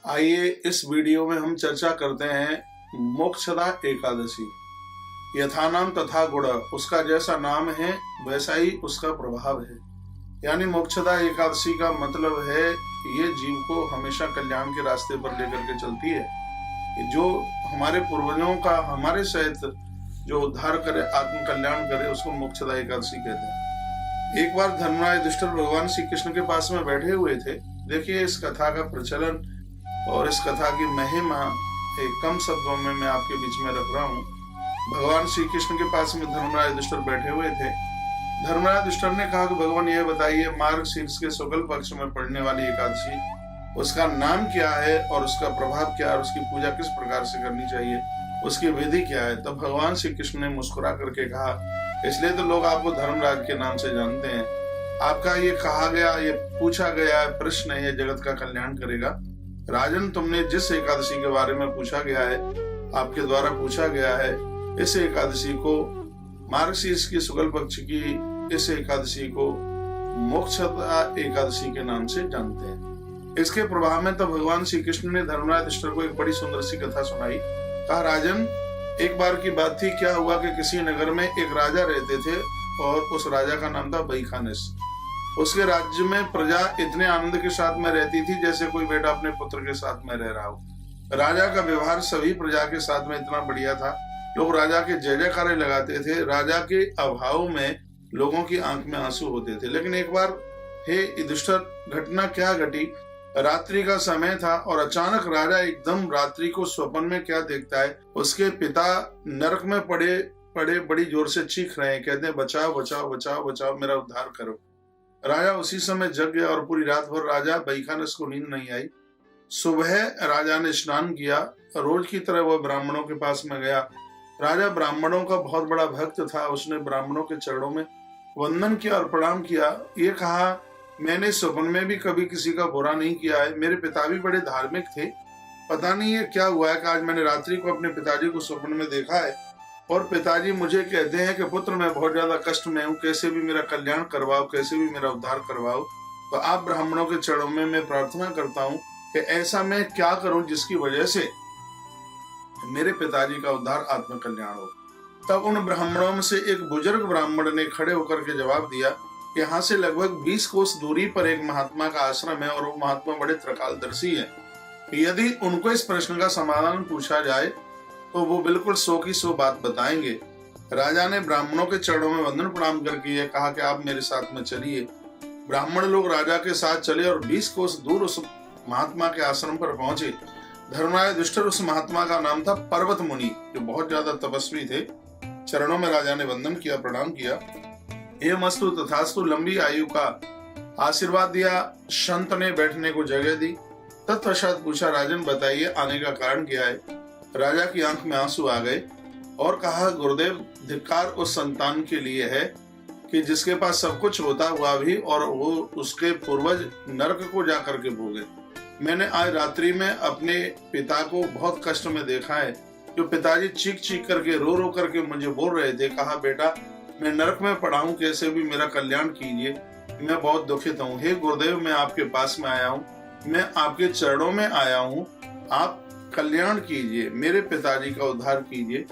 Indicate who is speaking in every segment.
Speaker 1: आइए इस वीडियो में हम चर्चा करते हैं मोक्षदा एकादशी। यथा नाम तथा गुण, उसका जैसा नाम है वैसा ही उसका प्रभाव है। यानी मोक्षदा एकादशी का मतलब है ये जीव को हमेशा कल्याण के रास्ते पर लेकर के चलती है। जो हमारे पूर्वजों का हमारे सहित जो उद्धार करे, आत्म कल्याण करे, उसको मोक्षदा एकादशी कहते हैं। एक बार धर्मराज युधिष्ठिर भगवान श्री कृष्ण के पास में बैठे हुए थे। देखिए इस कथा का प्रचलन और इस कथा की महिमा एक कम शब्दों में मैं आपके बीच में रख रहा हूँ। भगवान श्री कृष्ण के पास में धर्मराज युधिष्ठिर बैठे हुए थे। धर्मराज युधिष्ठिर ने कहा कि भगवान यह बताइए, मार्गशीर्ष के शुक्ल पक्ष में पड़ने वाली एकादशी, उसका नाम क्या है और उसका प्रभाव क्या है, उसकी पूजा किस प्रकार से करनी चाहिए, उसकी विधि क्या है। तब भगवान श्री कृष्ण ने मुस्कुरा करके कहा, इसलिए तो लोग आपको धर्मराज के नाम से जानते हैं। आपका ये कहा गया, ये पूछा गया प्रश्न है, जगत का कल्याण करेगा। राजन, तुमने जिस एकादशी के बारे में पूछा गया है, आपके द्वारा पूछा गया है, इस एकादशी को, मार्गशीर्ष की शुक्ल पक्ष की इस एकादशी को मोक्षदा एकादशी के नाम से जानते हैं। इसके प्रभाव में तब भगवान श्री कृष्ण ने धर्मराज युधिष्ठिर को एक बड़ी सुंदर सी कथा सुनाई। कहा, राजन, एक बार की बात थी, क्या हुआ कि किसी नगर में एक राजा रहते थे और उस राजा का नाम था बैखानस। उसके राज्य में प्रजा इतने आनंद के साथ में रहती थी जैसे कोई बेटा अपने पुत्र के साथ में रह रहा हो। राजा का व्यवहार सभी प्रजा के साथ में इतना बढ़िया था, लोग राजा के जय जयकारे लगाते थे। राजा के अभाव में लोगों की आंख में आंसू होते थे। लेकिन एक बार, हे युधिष्ठिर, घटना क्या घटी। रात्रि का समय था और अचानक राजा एकदम रात्रि को स्वप्न में क्या देखता है, उसके पिता नरक में पड़े पड़े बड़ी जोर से चीख रहे हैं, कहते हैं, बचाओ बचाओ बचाओ बचाओ, मेरा उद्धार करो। राजा उसी समय जग गया और पूरी रात भर राजा बैखानस को नींद नहीं आई। सुबह राजा ने स्नान किया, रोज की तरह वह ब्राह्मणों के पास में गया। राजा ब्राह्मणों का बहुत बड़ा भक्त था। उसने ब्राह्मणों के चरणों में वंदन किया और प्रणाम किया। ये कहा, मैंने स्वप्न में भी कभी किसी का बुरा नहीं किया है। मेरे पिता भी बड़े धार्मिक थे। पता नहीं ये क्या हुआ है कि आज मैंने रात्रि को अपने पिताजी को स्वप्न में देखा है और पिताजी मुझे कहते हैं कि पुत्र, मैं बहुत ज्यादा कष्ट में हूँ, कैसे भी मेरा कल्याण करवाओ, कैसे भी मेरा उद्धार करवाओ। तो आप ब्राह्मणों के चरणों में मैं प्रार्थना करता हूँ कि ऐसा मैं क्या करूं जिसकी वजह से मेरे पिताजी का उद्धार, आत्म कल्याण हो। तब उन ब्राह्मणों में से एक बुजुर्ग ब्राह्मण ने खड़े होकर के जवाब दिया कि यहाँ से लगभग 20 कोस दूरी पर एक महात्मा का आश्रम है और वो महात्मा बड़े त्रिकालदर्शी है। यदि उनको इस प्रश्न का समाधान पूछा जाए तो वो बिल्कुल 100 की 100 बात बताएंगे। राजा ने ब्राह्मणों के चरणों में वंदन प्रणाम करके ये कहा कि आप मेरे साथ में चलिए। ब्राह्मण लोग राजा के साथ चले और 20 कोस दूर उस महात्मा के आश्रम पर पहुंचे। धर्मराज युधिष्ठिर, उस महात्मा का नाम था पर्वत मुनि, जो बहुत ज्यादा तपस्वी थे। चरणों में राजा ने वंदन किया, प्रणाम किया। एवमस्तु तथास्तु, लंबी आयु का आशीर्वाद दिया। संत ने बैठने को जगह दी। तत्पश्चात पूछा, राजन बताइए आने का कारण क्या है। राजा की आंख में आंसू आ गए और कहा, गुरुदेव, धिक्कार उस संतान के लिए है कि जिसके पास सब कुछ होता हुआ भी और वो उसके पूर्वज नरक को जाकर के भोगे। मैंने आज रात्रि में अपने पिता को बहुत कष्ट में देखा है। जो पिताजी चीख चीख करके, रो रो करके मुझे बोल रहे थे, कहा, बेटा, मैं नरक में पड़ा हूँ, कैसे भी मेरा कल्याण कीजिए, मैं बहुत दुखित हूँ। हे गुरुदेव, मैं आपके पास में आया हूँ, मैं आपके चरणों में आया हूँ, आप कल्याण कीजिए, मेरे पिताजी का उद्धार कीजिए।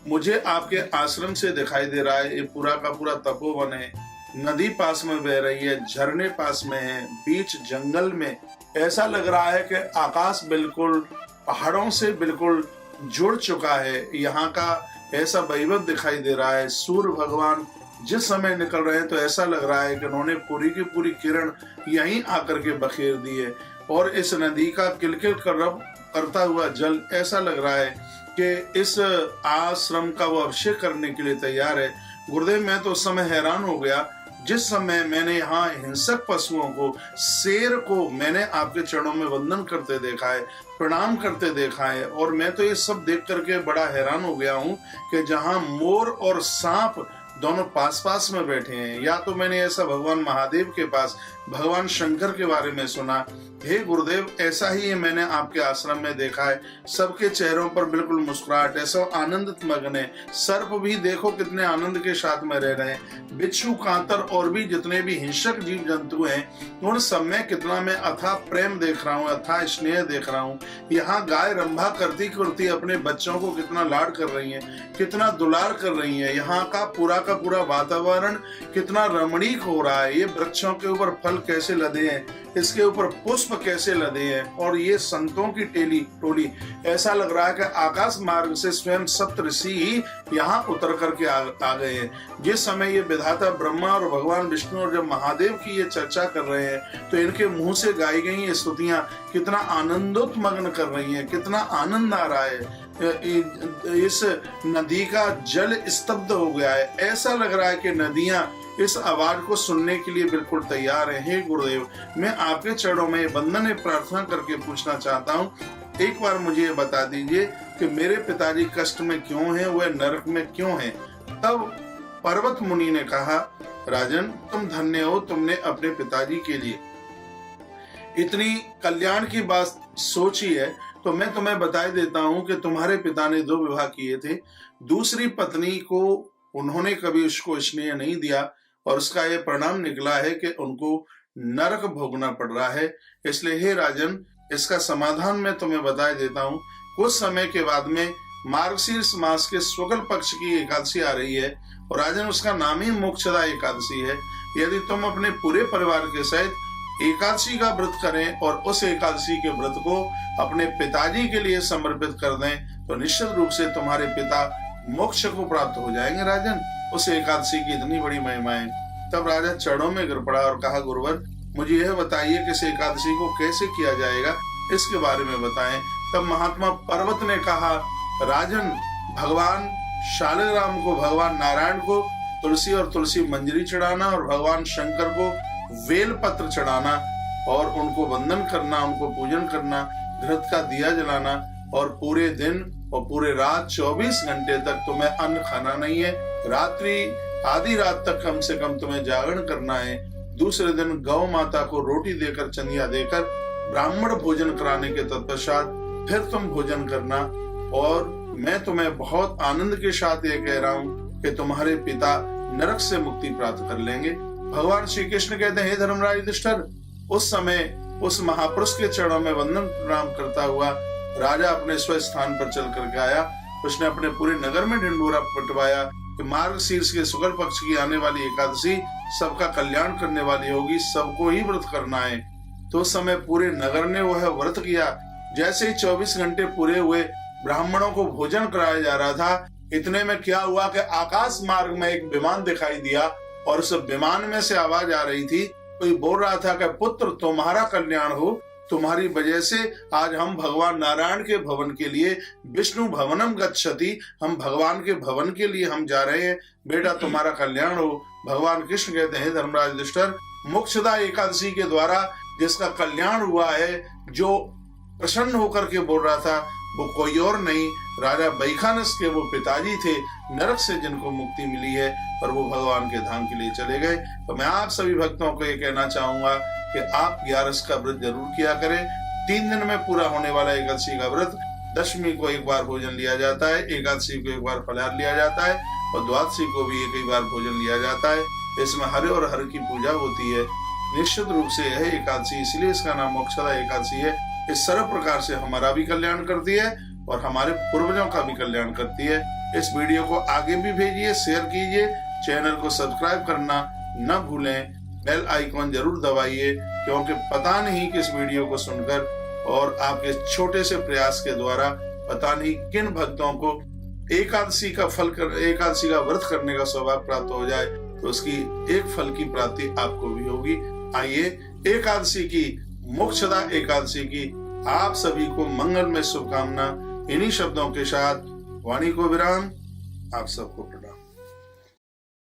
Speaker 1: मुझे आपके आश्रम से दिखाई दे रहा है ये पूरा का पूरा तपोवन है, नदी पास में बह रही है, झरने पास में है, बीच जंगल में। ऐसा लग रहा है कि आकाश बिल्कुल पहाड़ों से बिल्कुल जुड़ चुका है। यहाँ का ऐसा वैभव दिखाई दे रहा है। सूर्य भगवान जिस समय निकल रहे हैं तो ऐसा लग रहा है कि उन्होंने पूरी की पूरी किरण यहीं आकर के बखेर दी है। और इस नदी का किलकिल करता हुआ जल ऐसा लग रहा है कि इस आश्रम का वो अभिषेक करने के लिए तैयार है। गुरुदेव, मैं तो उस समय हैरान हो गया जिस समय मैंने यहाँ हिंसक पशुओं को, शेर को मैंने आपके चरणों में वंदन करते देखा है, प्रणाम करते देखा है। और मैं तो ये सब देख करके बड़ा हैरान हो गया हूँ कि जहाँ मोर और सांप दोनों पास पास में बैठे हैं। या तो मैंने ऐसा भगवान महादेव के पास, भगवान शंकर के बारे में सुना। हे गुरुदेव, ऐसा ही मैंने आपके आश्रम में देखा है। सबके चेहरों पर बिल्कुल मुस्कुराहट है, सब आनंदित मग्न है। सर्प भी देखो कितने आनंद के साथ में रह रहे हैं। बिच्छू, कांतर और भी जितने भी हिंसक जीव जंतु हैं, उन सब में कितना मैं अथाह प्रेम देख रहा हूँ, अथाह स्नेह देख रहा हूँ। यहाँ गाय रंभा करती करती अपने बच्चों को कितना लाड कर रही है, कितना दुलार कर रही है। यहाँ का पूरा वातावरण कितना रमणीक हो रहा है। ये वृक्षों के ऊपर फल कैसे लदे हैं, इसके ऊपर पुष्प कैसे लदे हैं, और ये संतों की टोली ऐसा लग रहा है कि आकाश मार्ग से स्वयं सप्तऋषि ही यहाँ उतर करके आ गए हैं। जिस समय ये विधाता ब्रह्मा और भगवान विष्णु और जब महादेव की ये चर्चा कर रहे हैं, तो इनके मुंह से गाई गई ये स्तुतियां कितना आनंदोत्मग्न कर रही हैं, कितना आनंद आ रहा है। इस नदी का जल स्तब्ध हो गया है। ऐसा लग रहा है कि नदियां इस आवाज को सुनने के लिए बिल्कुल तैयार है। हे गुरुदेव, मैं आपके चरणों में वंदन प्रार्थना करके पूछना चाहता हूँ, एक बार मुझे ये बता दीजिए कि मेरे पिताजी कष्ट में क्यों हैं, वह नरक में क्यों हैं। तब पर्वत मुनि ने कहा, राजन, तुम धन्य हो, तुमने अपने पिताजी के लिए इतनी कल्याण की बात सोची है। तो मैं तुम्हें बता देता हूँ कि तुम्हारे पिता ने 2 विवाह किए थे। दूसरी पत्नी को उन्होंने कभी उसको स्नेह नहीं दिया, और उसका यह परिणाम निकला है कि उनको नरक भोगना पड़ रहा है। इसलिए हे राजन, इसका समाधान मैं तुम्हें बता देता हूँ। कुछ समय के बाद में मार्गशीर्ष मास के शुक्ल पक्ष की एकादशी आ रही है, और राजन उसका नाम ही मोक्षदा एकादशी है। यदि तुम अपने पूरे परिवार के सहित एकादशी का व्रत करें और उस एकादशी के व्रत को अपने पिताजी के लिए समर्पित कर दें, तो निश्चित रूप से तुम्हारे पिता मोक्ष को प्राप्त हो जाएंगे। राजन, उस एकादशी की इतनी बड़ी महिमा है। तब राजा चरणों में गिर पड़ा और कहा, गुरुवर, मुझे यह बताइए कि इस एकादशी को कैसे किया जाएगा, इसके बारे में बताएं। तब महात्मा पर्वत ने कहा, राजन, भगवान शालिग्राम को, भगवान नारायण को तुलसी और तुलसी मंजरी चढ़ाना, और भगवान शंकर को वेल पत्र चढ़ाना, और उनको वंदन करना, उनको पूजन करना, घृत का दिया जलाना, और पूरे दिन और पूरे रात 24 घंटे तक तुम्हें अन्न खाना नहीं है। रात्रि आधी रात तक कम से कम तुम्हें जागरण करना है। दूसरे दिन गौ माता को रोटी देकर, चंदिया देकर ब्राह्मण भोजन कराने के तत्पश्चात फिर तुम भोजन करना। और मैं तुम्हें बहुत आनंद के साथ ये कह रहा हूँ कि तुम्हारे पिता नरक से मुक्ति प्राप्त कर लेंगे। भगवान श्री कृष्ण कहते हैं, हे धर्मराज युधिष्ठिर, उस समय उस महापुरुष के चरणों में वंदन प्रणाम करता हुआ राजा अपने स्व स्थान पर चल करके आया। उसने अपने पूरे नगर में ढिंढोरा पिटवाया कि मार्गशीर्ष के शुक्ल पक्ष की आने वाली एकादशी सबका कल्याण करने वाली होगी, सबको ही व्रत करना है। तो उस समय पूरे नगर ने वह व्रत किया। जैसे ही 24 घंटे पूरे हुए, ब्राह्मणों को भोजन कराया जा रहा था, इतने में क्या हुआ कि आकाश मार्ग में एक विमान दिखाई दिया, और उस विमान में से आवाज आ रही थी। कोई बोल रहा था कि पुत्र, तुम्हारा कल्याण हो, तुम्हारी वजह से आज हम भगवान नारायण के भवन के लिए, विष्णु भवनम गच्छति, हम भगवान के भवन के लिए हम जा रहे हैं, बेटा तुम्हारा कल्याण हो। भगवान कृष्ण कहते हैं, धर्मराज युधिष्ठिर, मोक्षदा एकादशी के द्वारा जिसका कल्याण हुआ है, जो प्रसन्न होकर के बोल रहा था, वो कोई और नहीं, राजा बैखानस के वो पिताजी थे, नरक से जिनको मुक्ति मिली है, और वो भगवान के धाम के लिए चले गए। तो मैं आप सभी भक्तों को ये कहना चाहूंगा कि आप 11 का व्रत जरूर किया करें। 3 दिन में पूरा होने वाला एकादशी का व्रत, दशमी को एक बार भोजन लिया जाता है, एकादशी को एक बार फलाहार लिया जाता है, और द्वादशी को भी एक बार भोजन लिया जाता है। इसमें हरे और हर की पूजा होती है। निश्चित रूप से यह एकादशी, इसलिए इसका नाम मोक्षदा एकादशी है। इस सर्व प्रकार से हमारा भी कल्याण करती है और हमारे पूर्वजों का भी कल्याण करती है। इस वीडियो को आगे भी भेजिए, शेयर कीजिए, चैनल को सब्सक्राइब करना न भूलें, बेल आइकॉन जरूर दबाइए, क्योंकि पता नहीं किस वीडियो को सुनकर और आपके छोटे से प्रयास के द्वारा पता नहीं किन भक्तों को एकादशी का व्रत करने का सौभाग्य प्राप्त हो जाए, तो उसकी एक फल की प्राप्ति आपको भी होगी। आइए एकादशी की, मोक्षदा एकादशी की आप सभी को मंगल में शुभकामना। इन्हीं शब्दों के साथ वाणी को विराम, आप सबको